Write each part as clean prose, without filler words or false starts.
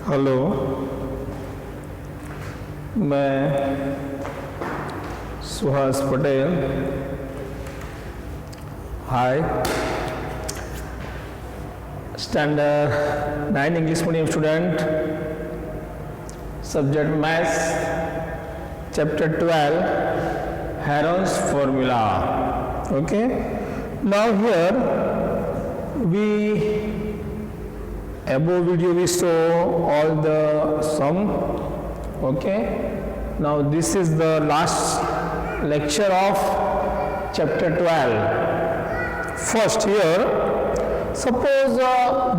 Hello, मैं Suhas Patel. Hi, standard 9 English medium student, subject maths, chapter 12, Heron's formula. Okay, now here above video we saw all the sum. Okay, now this is the last lecture of chapter 12. First here, suppose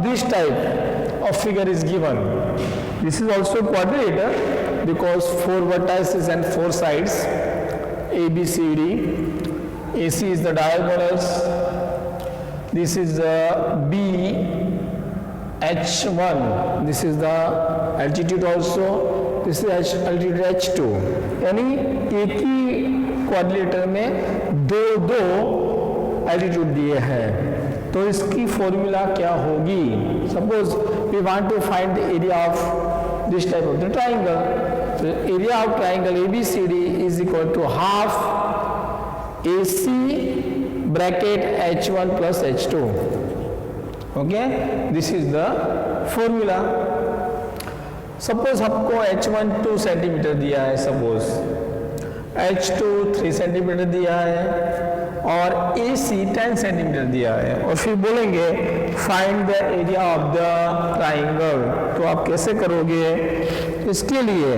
this type of figure is given. This is also quadrilateral because 4 vertices and 4 sides, A, B, C, D. AC is the diagonals. This is B, H1. This is the altitude also. This is altitude H2. यानी एक ही quadrilateral में दो altitude दिए हैं, तो इसकी formula क्या होगी? Suppose we want to find the area of this type of the triangle. So area of triangle ABCD is equal to half AC bracket H1 plus H2. Okay, this is the formula. Suppose आपको H1 2 centimetre दिया है, suppose H2 3 centimetre दिया है और AC 10 centimetre दिया है, और फिर बोलेंगे find the area of the triangle. तो आप कैसे करोगे? इसके लिए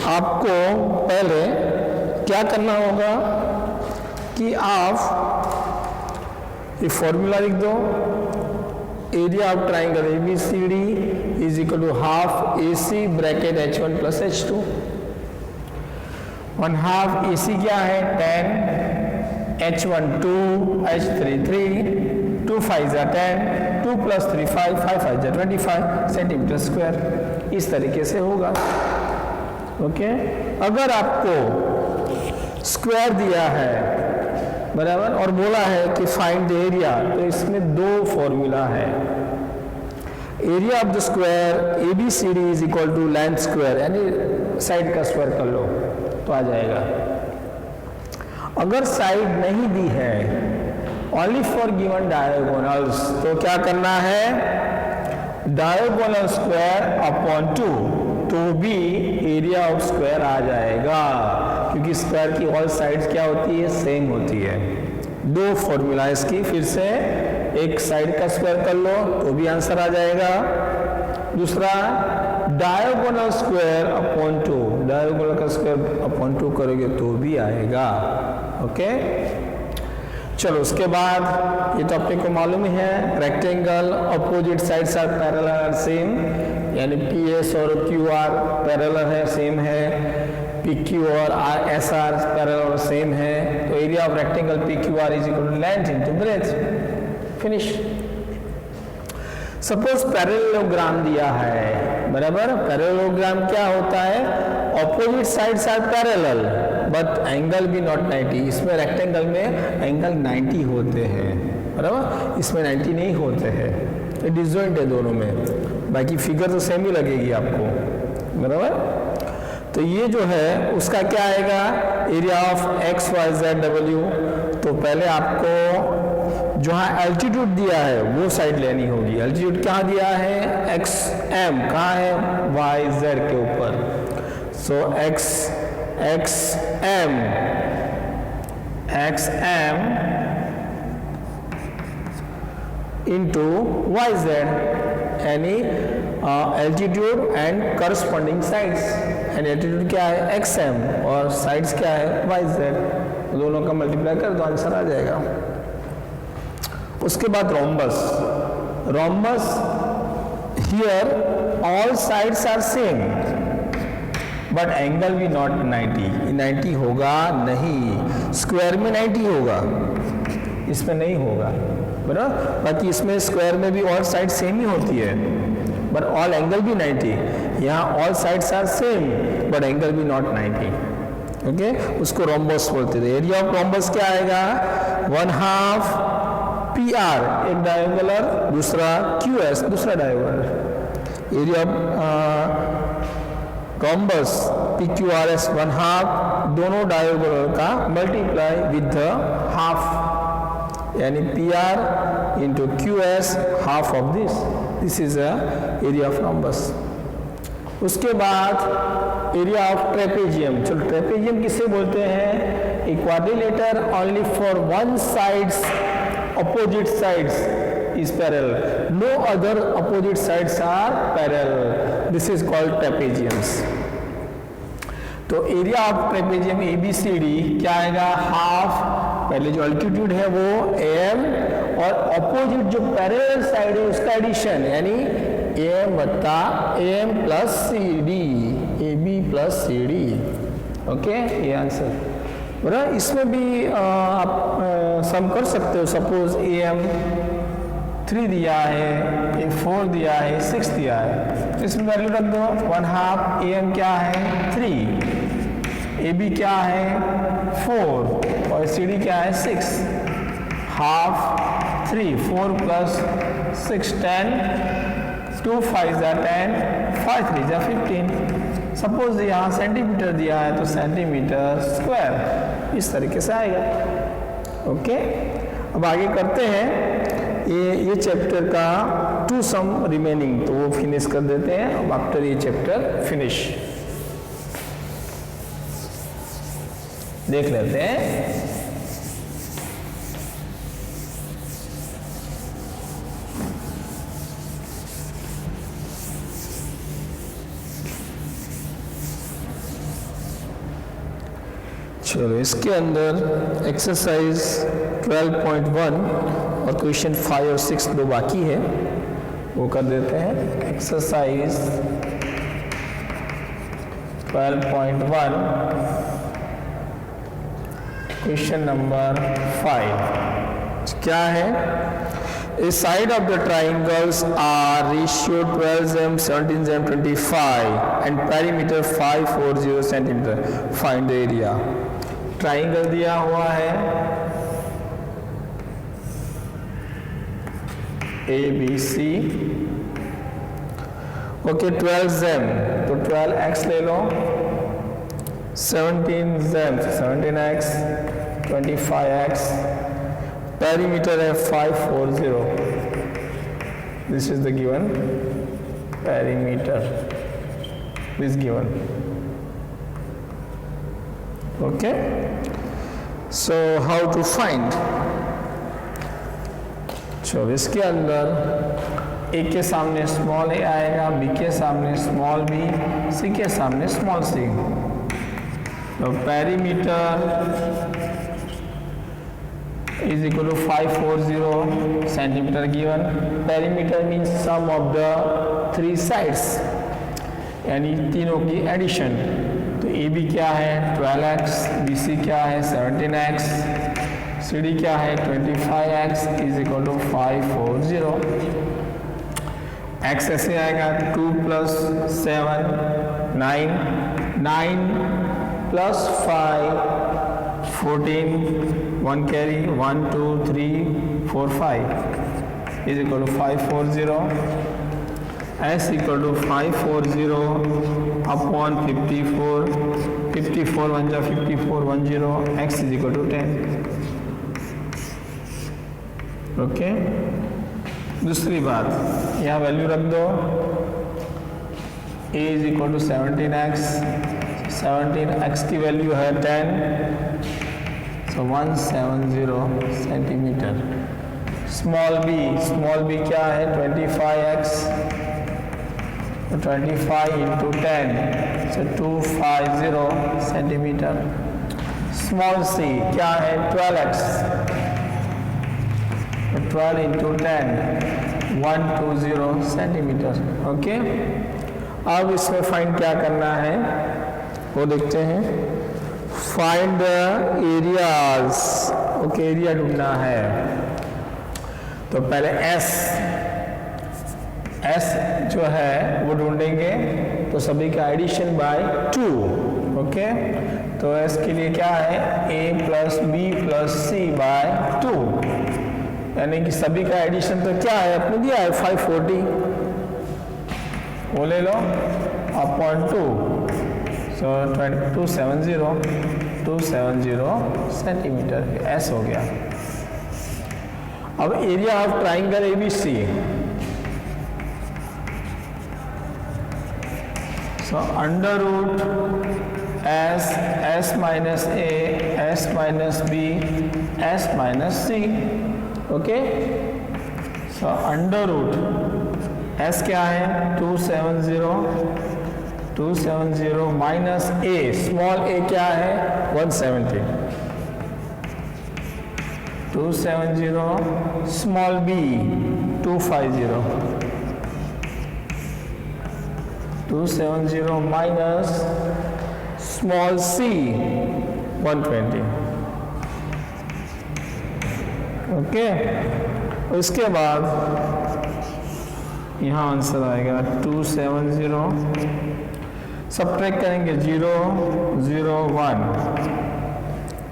आपको पहले क्या करना होगा कि आप ये फॉर्मूला लिख दो. Area of triangle ABCD is equal to half AC bracket H1 plus H2. 1/2 AC क्या है? 10, H1 2, H3 3, 2 5 10, 2 plus 3 5, 5 5 25 centimetre square. इस तरीके से होगा. ओके, अगर आपको स्क्वायर दिया है बराबर और बोला है कि फाइंड द एरिया, तो इसमें दो फॉर्मूला है. Area of the square ABCD is equal to length square, यानी साइड का स्क्वायर कर लो तो आ जाएगा. अगर साइड नहीं दी है, ओनली फॉर गिवन डायगोनल्स, तो क्या करना है? डायगोनल स्क्वायर अपॉन 2, तो भी एरिया ऑफ स्क्वायर आ जाएगा, क्योंकि स्क्वायर की ऑल साइड्स क्या होती है? सेम होती है. दो फॉर्मूला इसकी, फिर से एक साइड का स्क्वायर कर लो तो भी आंसर आ जाएगा. दूसरा डायगोनल स्क्वायर अपॉन 2, डायगोनल का स्क्वायर अपॉन 2 करोगे तो भी आएगा. ओके, चलो उसके बाद ये तो अपने को मालूम ही है, rectangle opposite sides are parallel are same, यानी PS और QR पैरेलल है, सेम है. PQ और SR पैरेलल और सेम है. तो area of rectangle PQR is equal to length into breadth. Finish. Suppose parallelogram दिया है बराबर. पैरेललोग्राम क्या होता है? Opposite sides are parallel but angle भी नॉट 90. इसमें रेक्टेंगल में एंगल 90 होते हैं बराबर, इसमें 90 नहीं होते हैं. ये डिसजॉइंट है दोनों में, बाकी फिगर तो सेम ही लगेगी आपको बराबर. तो ये जो है उसका क्या आएगा? Area of X Y Z W. तो पहले आपको जहाँ एल्टीट्यूड दिया है वो साइड लेनी होगी. एल्टीट्यूड क्या दिया है? XM. कहाँ है? YZ के ऊपर. सो XM into YZ, यानी altitude and corresponding sides. And altitude क्या है? XM और साइड्स क्या है? YZ. दोनों का मल्टीप्लाई कर दो, आंसर आ जाएगा. उसके बाद rhombus. Rhombus here all sides are same but angle भी नॉट 90. 90 होगा नहीं. स्क्वायर में 90 होगा, इसमें नहीं होगा बराबर. बाकी इसमें स्क्वायर में भी ऑल साइड सेम ही होती है बट ऑल एंगल भी 90. यहाँ all sides are same but angle भी नॉट 90. ओके, उसको रोम्बस बोलते थे. एरिया ऑफ रोम्बस क्या आएगा? 1/2 PR एक डायगोनल, दूसरा QS दूसरा diagonal. Area of rhombus PQRS 1/2, दोनों डायगोनल का मल्टीप्लाई विद द हाफ, यानी PR into QS half of this is a area of rhombus. उसके बाद एरिया ऑफ ट्रेपेजियम। चलो ट्रेपेजियम किसे बोलते हैं? ए quadrilateral only for one sides opposite sides is parallel, no other opposite sides are parallel, this is called trapeziums। तो area of trapezium ABCD क्या आएगा? Half, पहले जो अल्टीट्यूड है वो AM और अपोजिट जो पैरेलल साइड है उसका एडिशन, यानी AM बता AM plus CD, AB plus CD। Okay, ये आंसर बराबर। इसमें भी आप सम कर सकते हो। सपोज AM 3 दिया है, A 4 दिया है, 6 दिया है, तो इसमें वैल्यू रख दो 1/2। AM क्या है? 3, AB क्या है? 4 और CD क्या है? 6। Half 3, 4 plus 6 10, 2 5 10, 5 3 15। सपोज यहाँ सेंटीमीटर दिया है तो सेंटीमीटर स्क्वायर, इस तरीके से आएगा। ओके, अब आगे करते हैं ये चैप्टर का 2 सम रिमेनिंग, तो वो फिनिश कर देते हैं। अब आफ्टर ये चैप्टर फिनिश देख लेते हैं। चलो, इसके अंदर एक्सरसाइज 12.1 और क्वेश्चन 5 और 6 दो बाकी है, वो कर देते हैं। एक्सरसाइज 12.1 क्वेश्चन नंबर 5 क्या है? A side of the triangles are ratio 12 m, 17 m, 25 and perimeter 540 centimeter. Find the area. Triangle दिया हुआ है ABC। ओके, 12 m तो 12x ले लो, 17 m 17x, 25x, पेरीमीटर है 540, this is the given perimeter, this given. Okay, so how to find? चलो, इसके अंदर A के सामने स्मॉल a आएगा, B के सामने स्मॉल b, C के सामने स्मॉल c। तो perimeter is equal to 540 centimetre given. Perimeter means sum of the 3 sides, यानी तीनों की एडिशन। तो AB क्या है? 12x, BC क्या है? 17x, CD क्या है? 25x is equal to 540। x ऐसे आएगा 2 plus 7 9, 9 plus 5 14, 1 carry 1 2 3 4 5 is equal to 540। S equal to 540 upon 54, 54 1 जा 54 10, x is equal to 10। Okay, दूसरी बात, यहाँ वैल्यू रख दो। A is equal to 17x, 17x की वैल्यू है 10, सो 170 सेंटीमीटर। स्मॉल b क्या है? 25x, 25 into 10, so 250 centimetre. Small c क्या है? 12x, 12 into 10, 120 centimetre. ओके, अब इसमें फाइंड क्या करना है वो देखते हैं। Find the areas. Okay, area ढूंढना है, तो पहले S जो है वो ढूंढेंगे, तो सभी का एडिशन बाय 2। ओके, तो S के लिए क्या है? A plus B plus C by 2, यानी कि सभी का एडिशन तो क्या है? अपने दिया है 540। वो ले लो अपॉन 2, सो 270 सेंटीमीटर, एस हो गया। अब area of triangle ABC, so under root S minus A, S minus B, S minus C, okay. So under root S क्या है 270 माइनस A, स्मॉल a क्या है 170, 270 small b 270 minus small c 120, okay. उसके बाद यहाँ answer आएगा 270, subtract करेंगे 0 0 1,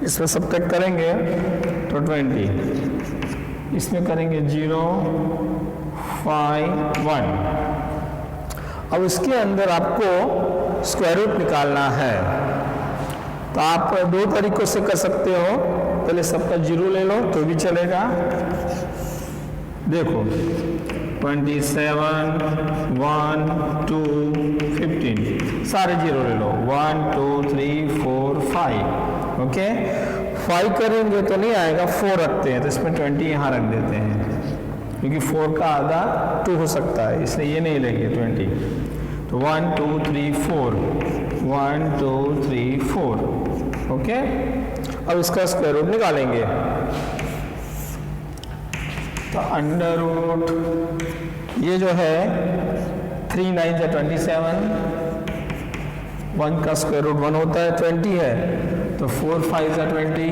इसमें सब्ट्रैक्ट करेंगे तो 20, इसमें करेंगे 0 5 1। अब इसके अंदर आपको स्क्वायर रूट निकालना है, तो आप दो तरीकों से कर सकते हो। पहले सबका 0 ले लो तो भी चलेगा। देखो 27 1 2 15, सारे 0 ले लो, 1 2 3 4 5, ओके। 5 करेंगे तो नहीं आएगा, 4 रखते हैं तो इसमें 20 यहाँ रख देते हैं, क्योंकि 4 का आधा 2 हो सकता है, इसलिए ये नहीं लेंगे 20। तो 1 2 3 4, 1 2 3 4, ओके। अब इसका स्क्वायर रूट निकालेंगे, तो अंडर रूट ये जो है 3 9 जा 27, 1 का स्क्वायर रूट 1 होता है, 20 है तो 4 5 जा 20,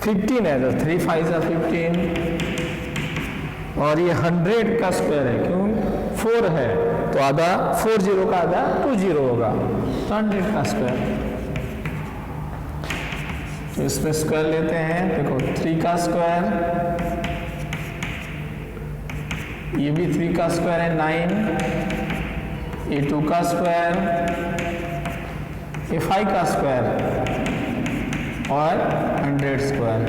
15 है तो 3 5 जा 15, और ये 100 का स्क्वायर है, क्यों 4 है तो आधा 40 का आधा 20 होगा, तो 100 का स्क्वायर। तो इसमें स्क्वायर लेते हैं, देखो 3 का स्क्वायर, ये भी 3 का स्क्वायर है 9, ये 2 का स्क्वायर, ये 5 का स्क्वायर और 100 square.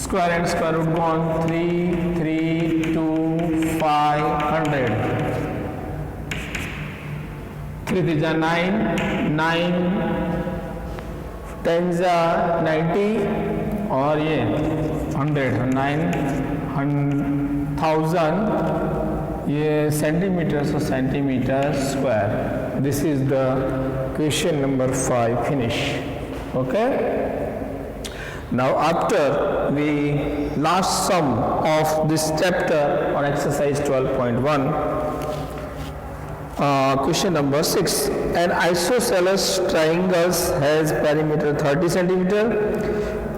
Square and square root gone, 3 3 2 5 100, 3 3 जा 9 9 10 जा 90, और ये 100 9,000, ये centimetre, so centimetre square. This is the question number 5 finish, okay. Now after the last sum of this chapter on exercise 12.1, question number 6, an isosceles triangle has perimeter 30 cm,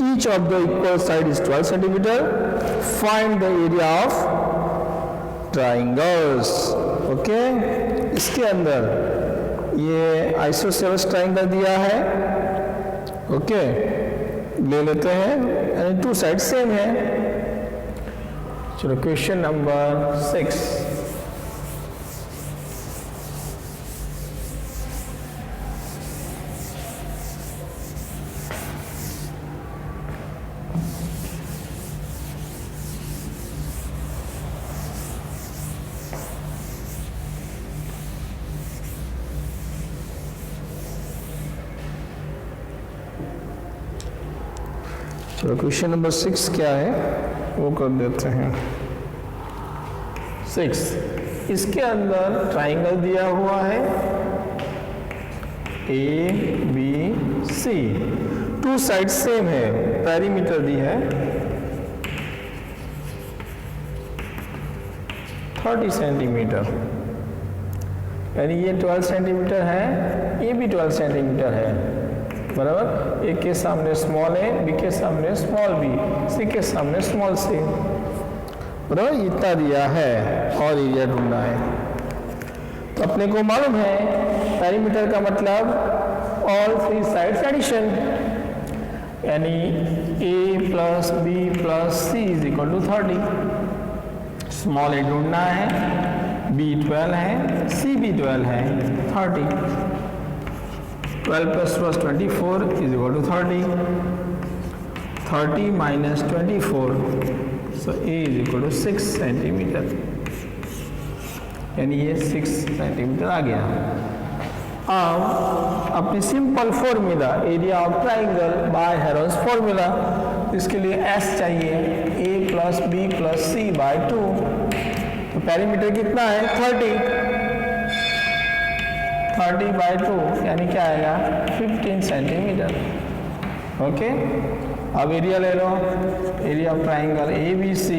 each of the equal side is 12 cm, find the area of triangles, okay. इसके अंदर ये isosceles triangle दिया है, okay, ले लेते हैं, यानी 2 side same है। चलो क्वेश्चन नंबर 6, चलो क्वेश्चन नंबर 6 क्या है वो कर देते हैं। 6, इसके अंदर ट्राइंगल दिया हुआ है ABC, 2 साइड सेम है, पेरीमीटर दी है 30 सेंटीमीटर, यानी ये 12 सेंटीमीटर है, ये भी 12 सेंटीमीटर है, बराबर। ए के सामने स्मॉल ए, बी के सामने स्मॉल बी, सी के सामने स्मॉल सी, बराबर। इतना दिया है और एरिया ढूंढना है। तो अपने को मालूम है पेरीमीटर का मतलब ऑल 3 साइड्स एडिशन, यानी a plus b plus c is equal to 30। Small a ढूंढना है, बी 12 है, सी भी 12 है, 30। 12 plus 24 is equal to 30. 30 minus 24, so A is equal to 6 centimetre, यानी ये 6 सेंटीमीटर आ गया। अब अपनी simple formula area of triangle by Heron's formula, इसके लिए S चाहिए, A plus B plus C by 2। तो पेरीमीटर कितना है 30 बाय 2, यानी क्या आएगा 15 सेंटीमीटर। ओके, अब एरिया ले लो, area of triangle ABC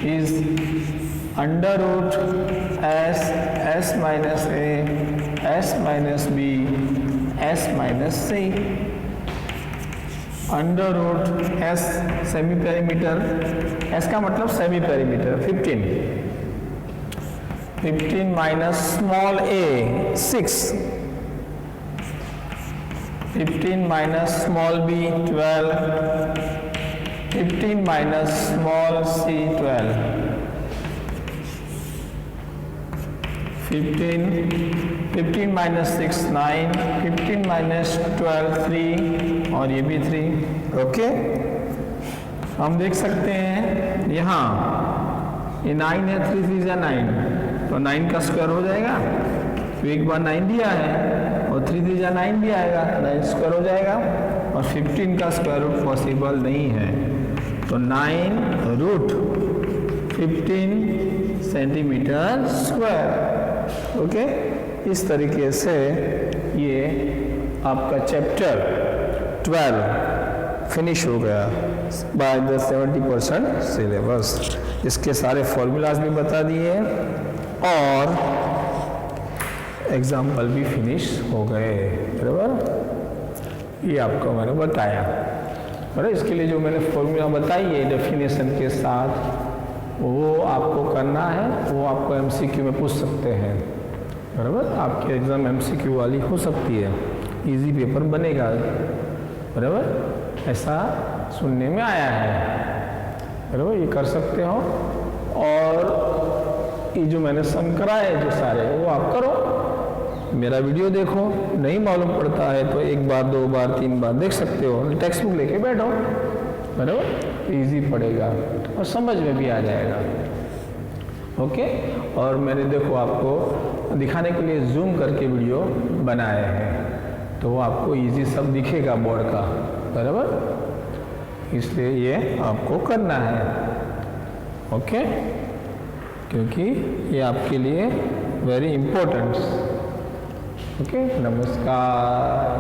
is under root S minus A S minus B S minus C, under root S semi perimeter, S का मतलब semi perimeter 15 minus small a 6, 15 minus small b 12, 15 minus small c 12, 15 minus 6 9, 15 minus 12 3 और ये भी 3। Okay, हम देख सकते हैं यहाँ ये 9 है, 3 3 या 9, तो 9 का स्क्वायर हो जाएगा, तो एक बार 9 दिया है और 3 3 या 9 भी आएगा, 9 स्क्वायर हो जाएगा, और 15 का स्क्वायर रूट पॉसिबल नहीं है, तो 9 रूट 15 सेंटीमीटर स्क्वायर। ओके, इस तरीके से ये आपका चैप्टर 12 फिनिश हो गया बाय द 70% सिलेबस। इसके सारे फॉर्मूलाज भी बता दिए और एग्जाम्पल भी फिनिश हो गए, बराबर। ये आपको मैंने बताया, बराबर। इसके लिए जो मैंने फॉर्मूला बताई है डेफिनेशन के साथ, वो आपको करना है, वो आपको MCQ में पूछ सकते हैं, बराबर। आपके एग्ज़ाम MCQ वाली हो सकती है, इजी पेपर बनेगा, बराबर। ऐसा सुनने में आया है, बराबर। ये कर सकते हो, और ये जो मैंने सम कराए जो सारे, वो आप करो, मेरा वीडियो देखो। नहीं मालूम पड़ता है तो एक बार 2 बार 3 बार देख सकते हो, टेक्स्ट बुक लेके बैठो, बराबर। इजी पड़ेगा और समझ में भी आ जाएगा। ओके, और मैंने देखो आपको दिखाने के लिए जूम करके वीडियो बनाए हैं, तो वो आपको इजी सब दिखेगा बोर्ड का, बराबर। इसलिए ये आपको करना है, ओके, क्योंकि ये आपके लिए वेरी इम्पोर्टेंट। ओके, नमस्कार।